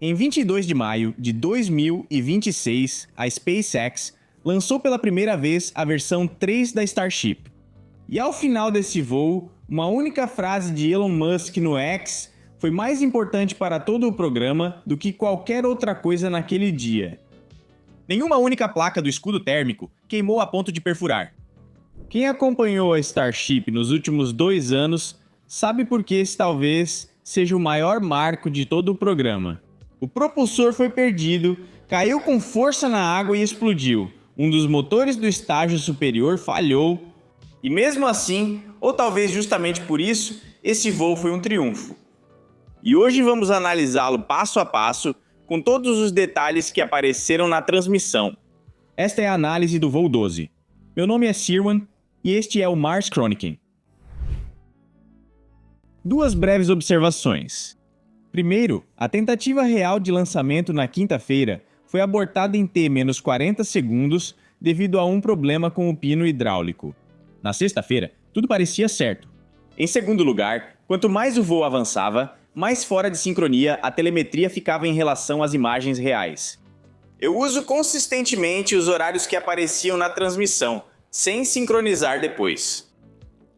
Em 22 de maio de 2026, a SpaceX lançou pela primeira vez a versão 3 da Starship. E ao final desse voo, uma única frase de Elon Musk no X foi mais importante para todo o programa do que qualquer outra coisa naquele dia. Nenhuma única placa do escudo térmico queimou a ponto de perfurar. Quem acompanhou a Starship nos últimos 2 anos sabe por que esse talvez seja o maior marco de todo o programa. O propulsor foi perdido, caiu com força na água e explodiu. Um dos motores do estágio superior falhou. E mesmo assim, ou talvez justamente por isso, esse voo foi um triunfo. E hoje vamos analisá-lo passo a passo, com todos os detalhes que apareceram na transmissão. Esta é a análise do voo 12. Meu nome é Sirwan e este é o Mars Chronicle. Duas breves observações. Primeiro, a tentativa real de lançamento na quinta-feira foi abortada em T-40 segundos devido a um problema com o pino hidráulico. Na sexta-feira, tudo parecia certo. Em segundo lugar, quanto mais o voo avançava, mais fora de sincronia a telemetria ficava em relação às imagens reais. Eu uso consistentemente os horários que apareciam na transmissão, sem sincronizar depois.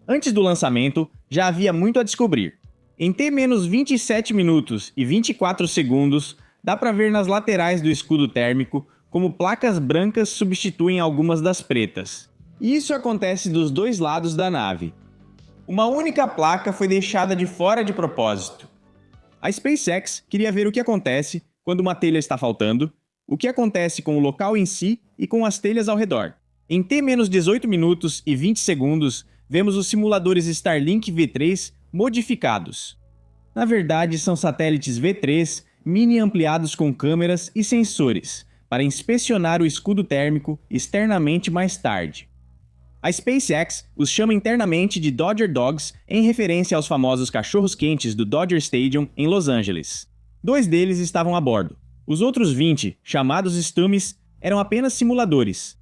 Antes do lançamento, já havia muito a descobrir. Em T-27 minutos e 24 segundos, dá para ver nas laterais do escudo térmico como placas brancas substituem algumas das pretas. E isso acontece dos dois lados da nave. Uma única placa foi deixada de fora de propósito. A SpaceX queria ver o que acontece quando uma telha está faltando, o que acontece com o local em si e com as telhas ao redor. Em T-18 minutos e 20 segundos, vemos os simuladores Starlink V3 modificados. Na verdade, são satélites V3 mini ampliados com câmeras e sensores para inspecionar o escudo térmico externamente mais tarde. A SpaceX os chama internamente de Dodger Dogs em referência aos famosos cachorros-quentes do Dodger Stadium em Los Angeles. 2 deles estavam a bordo. Os outros 20, chamados Stummies, eram apenas simuladores.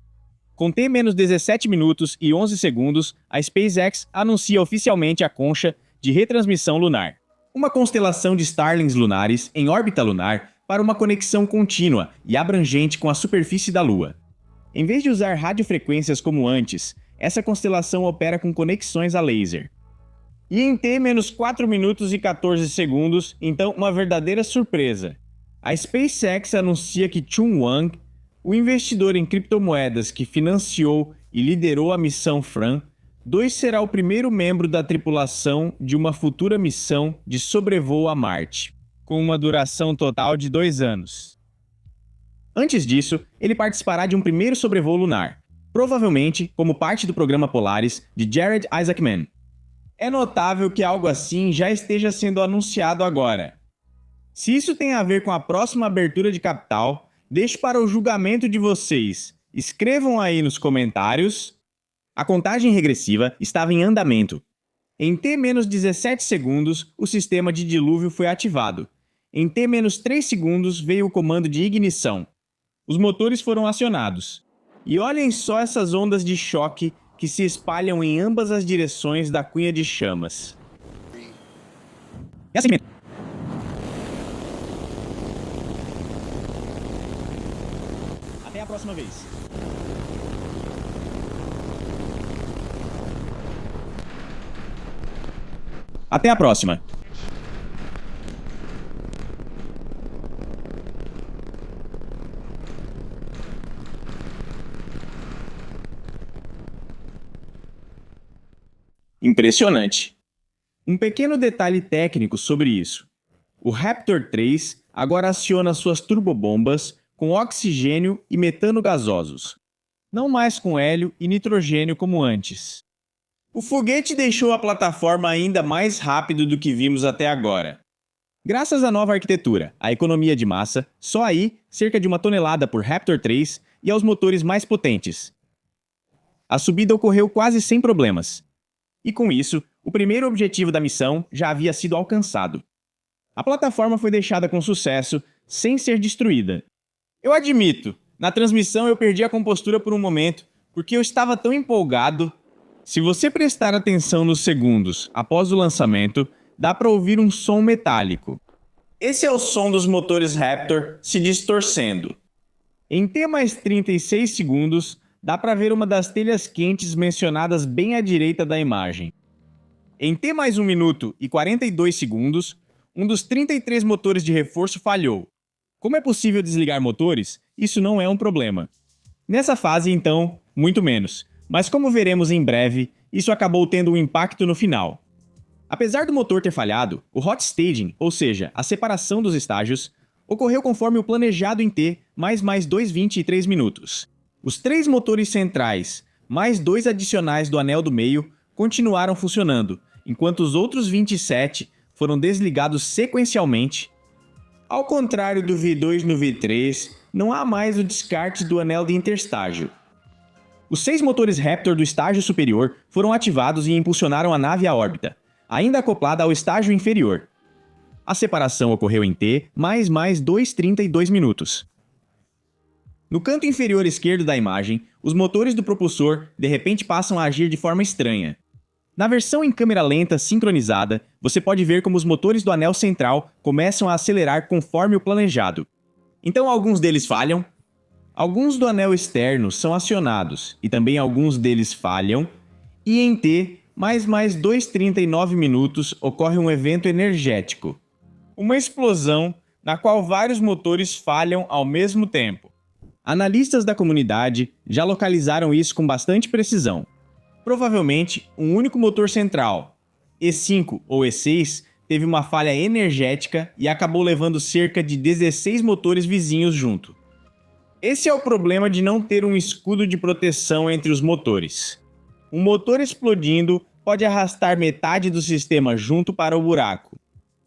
Com T-17 minutos e 11 segundos, a SpaceX anuncia oficialmente a concha de retransmissão lunar. Uma constelação de Starlings lunares em órbita lunar para uma conexão contínua e abrangente com a superfície da Lua. Em vez de usar radiofrequências como antes, essa constelação opera com conexões a laser. E em T-4 minutos e 14 segundos, então uma verdadeira surpresa. A SpaceX anuncia que Chun Wang, o investidor em criptomoedas que financiou e liderou a missão FRAN, 2 será o primeiro membro da tripulação de uma futura missão de sobrevoo a Marte, com uma duração total de 2 anos. Antes disso, ele participará de um primeiro sobrevoo lunar, provavelmente como parte do programa Polaris de Jared Isaacman. É notável que algo assim já esteja sendo anunciado agora. Se isso tem a ver com a próxima abertura de capital, deixo para o julgamento de vocês. Escrevam aí nos comentários. A contagem regressiva estava em andamento. Em T-17 segundos, o sistema de dilúvio foi ativado. Em T-3 segundos veio o comando de ignição. Os motores foram acionados. E olhem só essas ondas de choque que se espalham em ambas as direções da cunha de chamas. Até a próxima vez. Até a próxima. Impressionante. Um pequeno detalhe técnico sobre isso. O Raptor 3 agora aciona suas turbobombas com oxigênio e metano gasosos, não mais com hélio e nitrogênio como antes. O foguete deixou a plataforma ainda mais rápido do que vimos até agora. Graças à nova arquitetura, à economia de massa, só aí cerca de 1 tonelada por Raptor 3 e aos motores mais potentes. A subida ocorreu quase sem problemas. E com isso, o primeiro objetivo da missão já havia sido alcançado. A plataforma foi deixada com sucesso, sem ser destruída. Eu admito, na transmissão eu perdi a compostura por um momento, porque eu estava tão empolgado. Se você prestar atenção nos segundos após o lançamento, dá para ouvir um som metálico. Esse é o som dos motores Raptor se distorcendo. Em T mais 36 segundos, dá para ver uma das telhas quentes mencionadas bem à direita da imagem. Em T mais 1 minuto e 42 segundos, um dos 33 motores de reforço falhou. Como é possível desligar motores, isso não é um problema. Nessa fase, então, muito menos. Mas como veremos em breve, isso acabou tendo um impacto no final. Apesar do motor ter falhado, o hot staging, ou seja, a separação dos estágios, ocorreu conforme o planejado em T mais 2,23 minutos. Os 3 motores centrais, mais 2 adicionais do anel do meio, continuaram funcionando, enquanto os outros 27 foram desligados sequencialmente. Ao contrário do V2 no V3, não há mais o descarte do anel de interstágio. Os 6 motores Raptor do estágio superior foram ativados e impulsionaram a nave à órbita, ainda acoplada ao estágio inferior. A separação ocorreu em T mais 2,32 minutos. No canto inferior esquerdo da imagem, os motores do propulsor de repente passam a agir de forma estranha. Na versão em câmera lenta sincronizada, você pode ver como os motores do anel central começam a acelerar conforme o planejado. Então alguns deles falham, alguns do anel externo são acionados e também alguns deles falham, e em T mais 2,39 minutos ocorre um evento energético. Uma explosão na qual vários motores falham ao mesmo tempo. Analistas da comunidade já localizaram isso com bastante precisão. Provavelmente, um único motor central, E5 ou E6, teve uma falha energética e acabou levando cerca de 16 motores vizinhos junto. Esse é o problema de não ter um escudo de proteção entre os motores. Um motor explodindo pode arrastar metade do sistema junto para o buraco.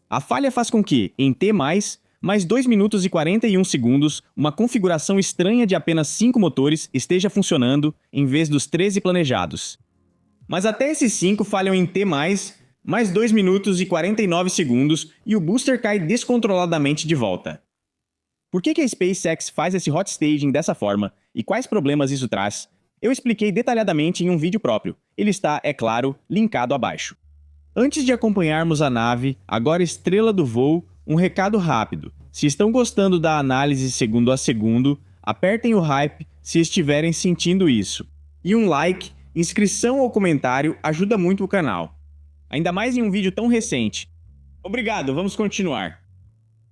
A falha faz com que, em T+, mais 2 minutos e 41 segundos, uma configuração estranha de apenas 5 motores esteja funcionando em vez dos 13 planejados. Mas até esses 5 falham em T+, mais 2 minutos e 49 segundos e o booster cai descontroladamente de volta. Por que a SpaceX faz esse hot staging dessa forma e quais problemas isso traz? Eu expliquei detalhadamente em um vídeo próprio. Ele está, é claro, linkado abaixo. Antes de acompanharmos a nave, agora estrela do voo, um recado rápido. Se estão gostando da análise segundo a segundo, apertem o hype se estiverem sentindo isso. E um like, inscrição ou comentário ajuda muito o canal. Ainda mais em um vídeo tão recente. Obrigado, vamos continuar.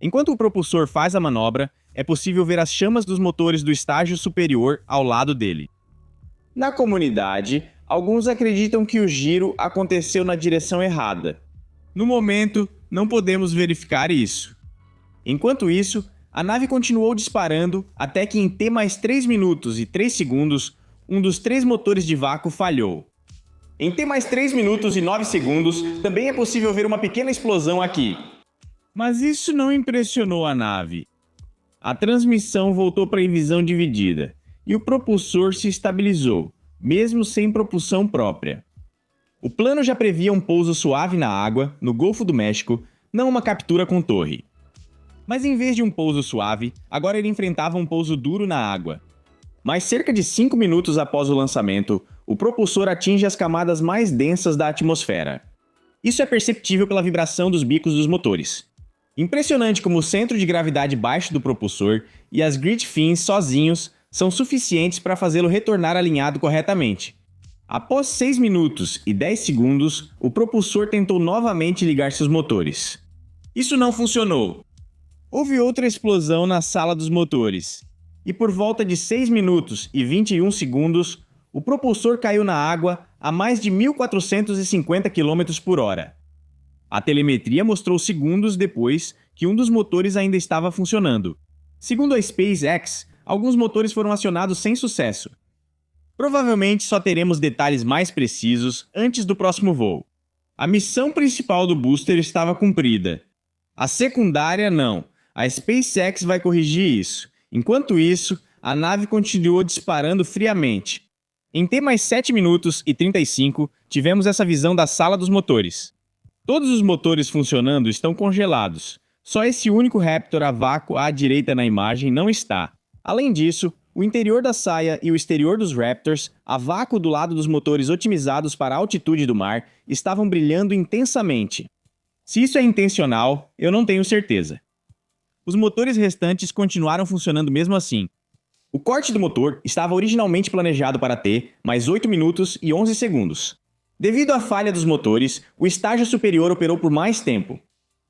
Enquanto o propulsor faz a manobra, é possível ver as chamas dos motores do estágio superior ao lado dele. Na comunidade, alguns acreditam que o giro aconteceu na direção errada. No momento, não podemos verificar isso. Enquanto isso, a nave continuou disparando até que em T mais 3 minutos e 3 segundos, um dos 3 motores de vácuo falhou. Em T mais 3 minutos e 9 segundos, também é possível ver uma pequena explosão aqui. Mas isso não impressionou a nave. A transmissão voltou para em visão dividida, e o propulsor se estabilizou, mesmo sem propulsão própria. O plano já previa um pouso suave na água, no Golfo do México, não uma captura com torre. Mas em vez de um pouso suave, agora ele enfrentava um pouso duro na água. Mas cerca de 5 minutos após o lançamento, o propulsor atinge as camadas mais densas da atmosfera. Isso é perceptível pela vibração dos bicos dos motores. Impressionante como o centro de gravidade baixo do propulsor e as grid fins sozinhos são suficientes para fazê-lo retornar alinhado corretamente. Após 6 minutos e 10 segundos, o propulsor tentou novamente ligar seus motores. Isso não funcionou. Houve outra explosão na sala dos motores. E por volta de 6 minutos e 21 segundos, o propulsor caiu na água a mais de 1.450 km por hora. A telemetria mostrou segundos depois que um dos motores ainda estava funcionando. Segundo a SpaceX, alguns motores foram acionados sem sucesso. Provavelmente só teremos detalhes mais precisos antes do próximo voo. A missão principal do booster estava cumprida. A secundária não. A SpaceX vai corrigir isso. Enquanto isso, a nave continuou disparando friamente. Em T mais 7 minutos e 35, tivemos essa visão da sala dos motores. Todos os motores funcionando estão congelados. Só esse único Raptor a vácuo à direita na imagem não está. Além disso, o interior da saia e o exterior dos Raptors, a vácuo do lado dos motores otimizados para a altitude do mar, estavam brilhando intensamente. Se isso é intencional, eu não tenho certeza. Os motores restantes continuaram funcionando mesmo assim. O corte do motor estava originalmente planejado para ter mais 8 minutos e 11 segundos. Devido à falha dos motores, o estágio superior operou por mais tempo,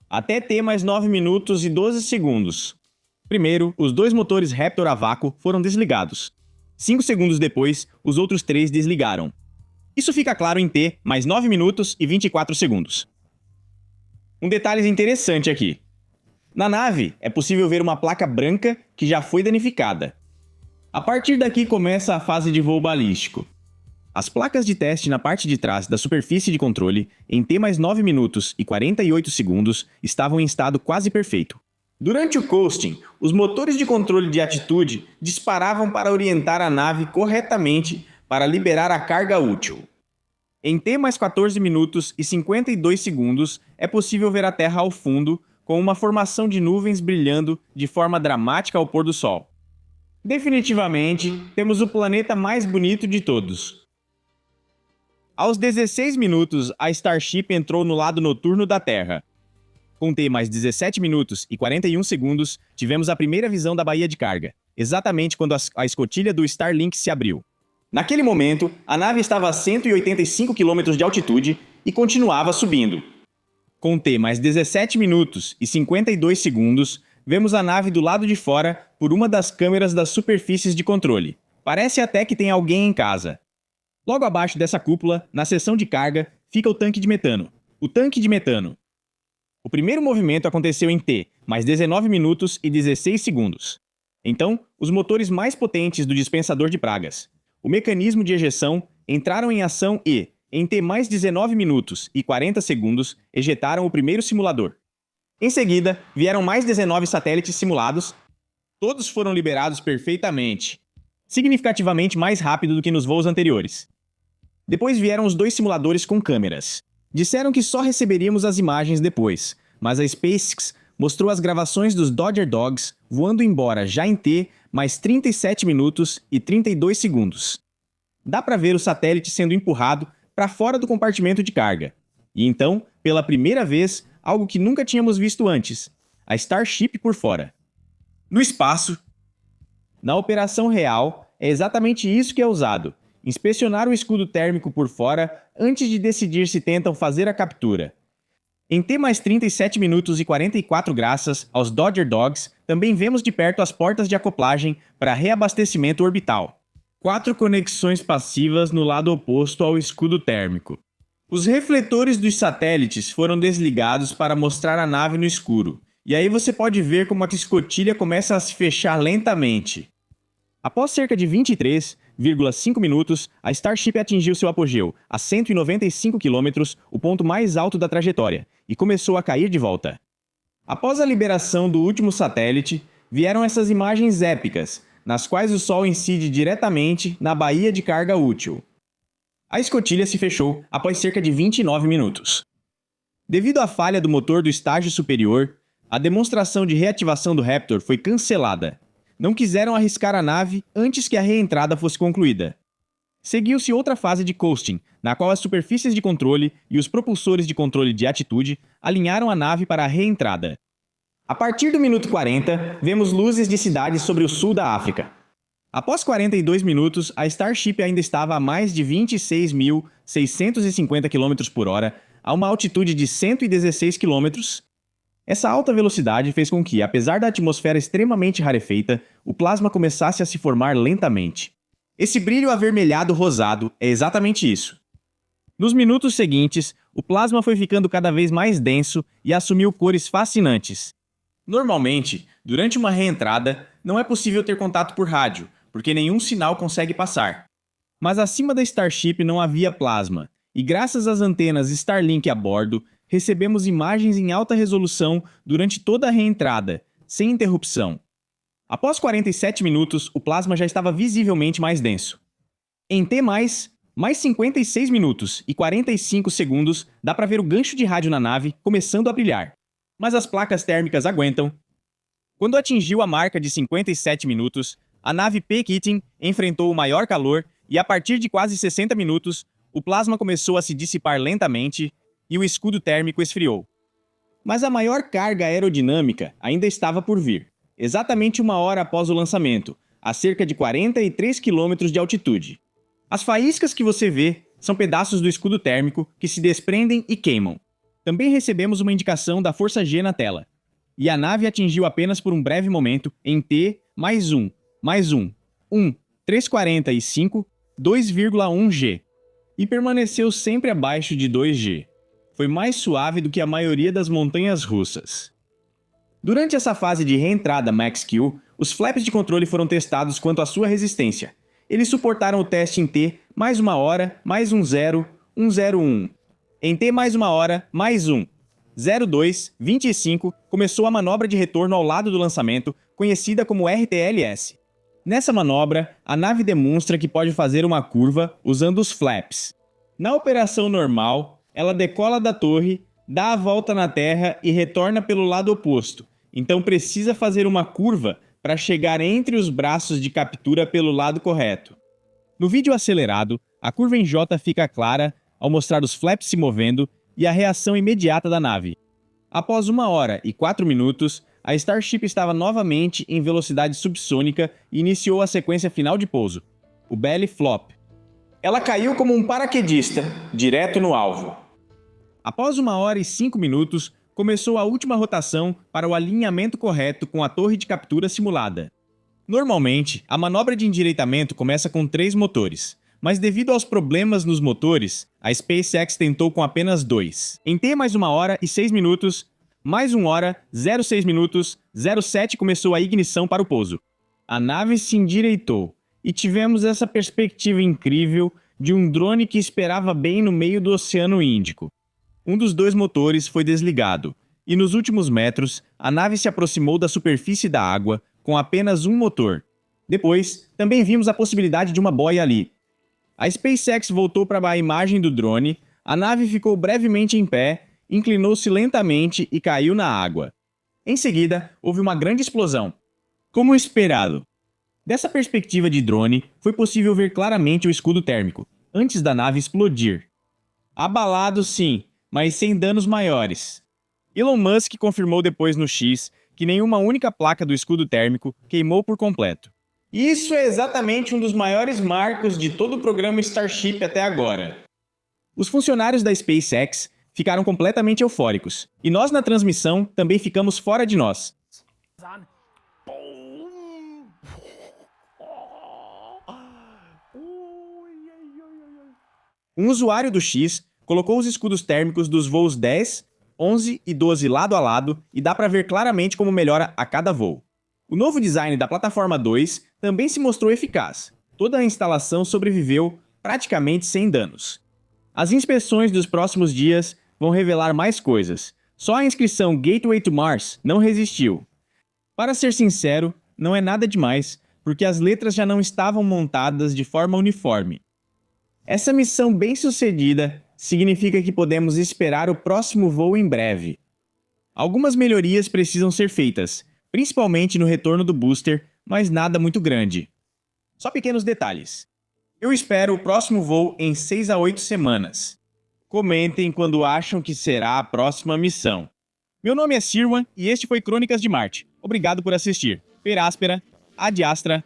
até ter mais 9 minutos e 12 segundos. Primeiro, os 2 motores Raptor a vácuo foram desligados. 5 segundos depois, os outros 3 desligaram. Isso fica claro em T mais 9 minutos e 24 segundos. Um detalhe interessante aqui. Na nave, é possível ver uma placa branca que já foi danificada. A partir daqui começa a fase de voo balístico. As placas de teste na parte de trás da superfície de controle, em T mais 9 minutos e 48 segundos, estavam em estado quase perfeito. Durante o coasting, os motores de controle de atitude disparavam para orientar a nave corretamente para liberar a carga útil. Em T mais 14 minutos e 52 segundos, é possível ver a Terra ao fundo, com uma formação de nuvens brilhando de forma dramática ao pôr do sol. Definitivamente, temos o planeta mais bonito de todos. Aos 16 minutos, a Starship entrou no lado noturno da Terra. Com T mais 17 minutos e 41 segundos, tivemos a primeira visão da baía de carga, exatamente quando a escotilha do Starlink se abriu. Naquele momento, a nave estava a 185 km de altitude e continuava subindo. Com T mais 17 minutos e 52 segundos, vemos a nave do lado de fora por uma das câmeras das superfícies de controle. Parece até que tem alguém em casa. Logo abaixo dessa cúpula, na seção de carga, fica o tanque de metano. O tanque de metano. O primeiro movimento aconteceu em T, mais 19 minutos e 16 segundos. Então, os motores mais potentes do dispensador de pragas, o mecanismo de ejeção, entraram em ação e, em T mais 19 minutos e 40 segundos, ejetaram o primeiro simulador. Em seguida, vieram mais 19 satélites simulados. Todos foram liberados perfeitamente, significativamente mais rápido do que nos voos anteriores. Depois vieram os 2 simuladores com câmeras. Disseram que só receberíamos as imagens depois, mas a SpaceX mostrou as gravações dos Dodger Dogs voando embora já em T mais 37 minutos e 32 segundos. Dá para ver o satélite sendo empurrado para fora do compartimento de carga. E então, pela primeira vez, algo que nunca tínhamos visto antes, a Starship por fora. No espaço, na operação real, é exatamente isso que é usado. Inspecionar o escudo térmico por fora antes de decidir se tentam fazer a captura. Em T mais 37 minutos e 44 graças aos Dodger Dogs, também vemos de perto as portas de acoplagem para reabastecimento orbital. 4 conexões passivas no lado oposto ao escudo térmico. Os refletores dos satélites foram desligados para mostrar a nave no escuro, e aí você pode ver como a escotilha começa a se fechar lentamente. Após cerca de 23,5 minutos, a Starship atingiu seu apogeu, a 195 km, o ponto mais alto da trajetória, e começou a cair de volta. Após a liberação do último satélite, vieram essas imagens épicas, nas quais o Sol incide diretamente na baía de carga útil. A escotilha se fechou após cerca de 29 minutos. Devido à falha do motor do estágio superior, a demonstração de reativação do Raptor foi cancelada. Não quiseram arriscar a nave antes que a reentrada fosse concluída. Seguiu-se outra fase de coasting, na qual as superfícies de controle e os propulsores de controle de atitude alinharam a nave para a reentrada. A partir do minuto 40, vemos luzes de cidades sobre o sul da África. Após 42 minutos, a Starship ainda estava a mais de 26.650 km por hora, a uma altitude de 116 km. Essa alta velocidade fez com que, apesar da atmosfera extremamente rarefeita, o plasma começasse a se formar lentamente. Esse brilho avermelhado rosado é exatamente isso. Nos minutos seguintes, o plasma foi ficando cada vez mais denso e assumiu cores fascinantes. Normalmente, durante uma reentrada, não é possível ter contato por rádio, porque nenhum sinal consegue passar. Mas acima da Starship não havia plasma, e graças às antenas Starlink a bordo, recebemos imagens em alta resolução durante toda a reentrada, sem interrupção. Após 47 minutos, o plasma já estava visivelmente mais denso. Em T+, mais 56 minutos e 45 segundos, dá para ver o gancho de rádio na nave começando a brilhar. Mas as placas térmicas aguentam. Quando atingiu a marca de 57 minutos, a nave P-Keating enfrentou o maior calor e a partir de quase 60 minutos, o plasma começou a se dissipar lentamente e o escudo térmico esfriou. Mas a maior carga aerodinâmica ainda estava por vir, exatamente 1 hora após o lançamento, a cerca de 43 km de altitude. As faíscas que você vê são pedaços do escudo térmico que se desprendem e queimam. Também recebemos uma indicação da força G na tela. E a nave atingiu apenas por um breve momento em T mais 345, 2,1 G. E permaneceu sempre abaixo de 2 G. Foi mais suave do que a maioria das montanhas russas. Durante essa fase de reentrada Max-Q, os flaps de controle foram testados quanto à sua resistência. Eles suportaram o teste em T mais 1 hora, mais 101. Em T mais 1 hora, mais 0225, começou a manobra de retorno ao lado do lançamento, conhecida como RTLS. Nessa manobra, a nave demonstra que pode fazer uma curva usando os flaps. Na operação normal, ela decola da torre, dá a volta na Terra e retorna pelo lado oposto, então precisa fazer uma curva para chegar entre os braços de captura pelo lado correto. No vídeo acelerado, a curva em J fica clara ao mostrar os flaps se movendo e a reação imediata da nave. Após 1 hora e 4 minutos, a Starship estava novamente em velocidade subsônica e iniciou a sequência final de pouso, o belly flop. Ela caiu como um paraquedista, direto no alvo. Após 1 hora e 5 minutos, começou a última rotação para o alinhamento correto com a torre de captura simulada. Normalmente, a manobra de endireitamento começa com 3 motores, mas devido aos problemas nos motores, a SpaceX tentou com apenas 2. Em T mais 1 hora e 6 minutos, mais 1 hora, 06 minutos, 07 começou a ignição para o pouso. A nave se endireitou e tivemos essa perspectiva incrível de um drone que esperava bem no meio do Oceano Índico. Um dos 2 motores foi desligado, e nos últimos metros, a nave se aproximou da superfície da água com apenas um motor. Depois, também vimos a possibilidade de uma boia ali. A SpaceX voltou para a imagem do drone, a nave ficou brevemente em pé, inclinou-se lentamente e caiu na água. Em seguida, houve uma grande explosão. Como esperado. Dessa perspectiva de drone, foi possível ver claramente o escudo térmico, antes da nave explodir. Abalado sim, mas sem danos maiores. Elon Musk confirmou depois no X que nenhuma única placa do escudo térmico queimou por completo. Isso é exatamente um dos maiores marcos de todo o programa Starship até agora. Os funcionários da SpaceX ficaram completamente eufóricos, e nós na transmissão também ficamos fora de nós. Um usuário do X colocou os escudos térmicos dos voos 10, 11 e 12 lado a lado e dá para ver claramente como melhora a cada voo. O novo design da plataforma 2 também se mostrou eficaz. Toda a instalação sobreviveu praticamente sem danos. As inspeções dos próximos dias vão revelar mais coisas. Só a inscrição Gateway to Mars não resistiu. Para ser sincero, não é nada demais, porque as letras já não estavam montadas de forma uniforme. Essa missão bem-sucedida significa que podemos esperar o próximo voo em breve. Algumas melhorias precisam ser feitas, principalmente no retorno do booster, mas nada muito grande. Só pequenos detalhes. Eu espero o próximo voo em 6 a 8 semanas. Comentem quando acham que será a próxima missão. Meu nome é Sirwan e este foi Crônicas de Marte. Obrigado por assistir. Per Aspera, Ad Astra.